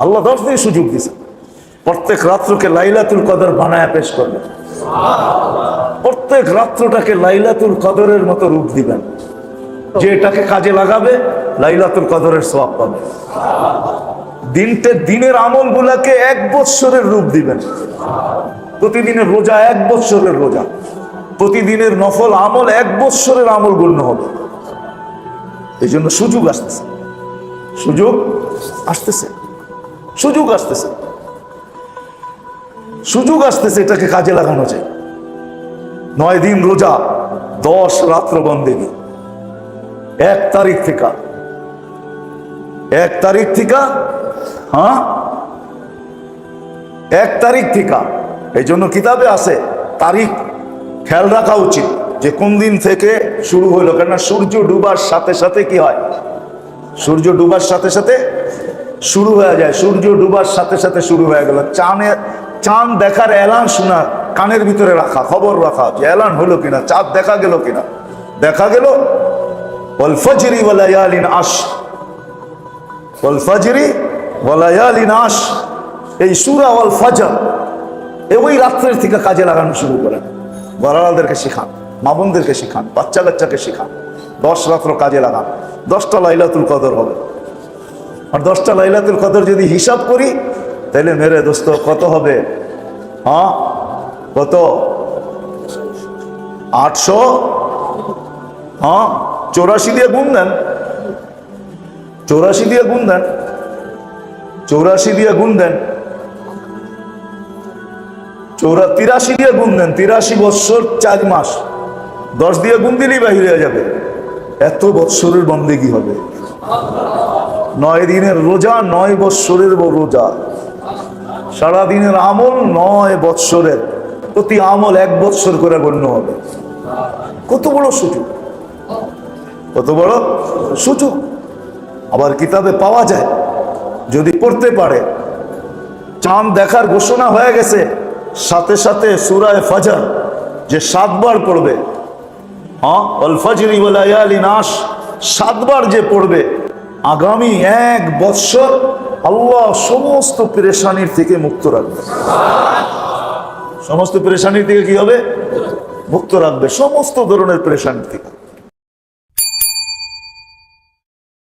আল্লাহ 10 দিন সুযোগ দিয়েছে, প্রত্যেক রাত্রকে লাইলাতুল কদর বানায় পেশ করবেন, প্রত্যেক রাত্রটাকে লাইলাতুল কদরের মতো রূপ দিবেন, যে এটাকে কাজে লাগাবে লাইলাতুল কদরের সওয়াব পাবে। দিনের আমল গুলাকে 1 বৎসরের রূপ দিবেন, প্রতিদিনের রোজা 1 বৎসরের রোজা, প্রতিদিনের নফল আমল 1 বৎসরের আমল গণ্য হবে। এই জন্য সুযোগ আসতেছে, সুযোগ আসতেছে, সুযোগ আসতেছে, সুযোগ আসতেছে, এটাকে কাজে লাগানো যায়। 9 দিন রোজা, 10 রাত্র বন্দেগী, 1 তারিখ থেকে, 1 তারিখ থেকে, হ্যাঁ 1 তারিখ থেকে। এই জন্য কিতাবে আছে তারিখ খেয়াল রাখা উচিত যে কোন দিন থেকে শুরু হইলো, কেননা সূর্য ডুবার সাথে সাথে কি হয়, সূর্য ডুবার সাথে সাথে শুরু হয়ে যায়, সূর্য ডুবার সাথে সাথে শুরু হয়ে গেল। চাঁদ দেখার এলান শোনা, কানের ভিতরে রাখা, খবর রাখা যে এলান হলো কিনা, চাঁদ দেখা গেল কিনা। দেখা গেল ওয়াল ফজরি ওয়া লায়ালিন আশর, ওয়াল ফজরি ওয়া লায়ালিন আশর, এই সূরা ওয়াল ফজর ওই রাত্রের থেকে কাজে লাগানো শুরু করেন। বড়রাদেরকে শেখান, মা বোনদেরকে শেখান, বাচ্চা কাচ্চাকে শেখান, 10 রাত্র কাজে লাগান। 10টা লাইলাতুল কদর হবে। আর 10টা লাইলাতুল কদর যদি হিসাব করি তাহলে মেরে দোস্ত কত হবে, হ্যাঁ কত, 800, হ্যাঁ 84 দিয়ে গুণ দেন, 84 দিয়ে গুণ দেন, 84 দিয়ে গুণ দেন, 83 দিয়ে গুণ দেন, 83 বৎসর 4 মাস, 10 দিয়ে গুণ দিলেই বাহির হয়ে যাবে। এত বৎসরের বন্দেগী হবে। 9 দিনের রোজা, 9 বৎসরের রোজা, সারাদিনের আমল 9 বৎসরের, প্রতি আমল 1 বৎসর করে গণ্য হবে। কত বড় সুযোগ, কত বড় সুযোগ। আবার কিতাবে পাওয়া যায়, যদি পড়তে পারে, চাঁদ দেখার ঘোষণা হয়ে গেছে, সাথে সাথে সূরা ফজর যে 7 বার পড়বে, হ্যাঁ ওয়াল ফজরি ওয়া লায়ালিন আশর 7 বার যে পড়বে, আগামী 1 বৎসর আল্লাহ সমস্ত পেরেশানির থেকে মুক্ত রাখবে। সমস্ত পেরেশানির থেকে কি হবে? মুক্ত রাখবে, সমস্ত ধরনের পেরেশানির থেকে।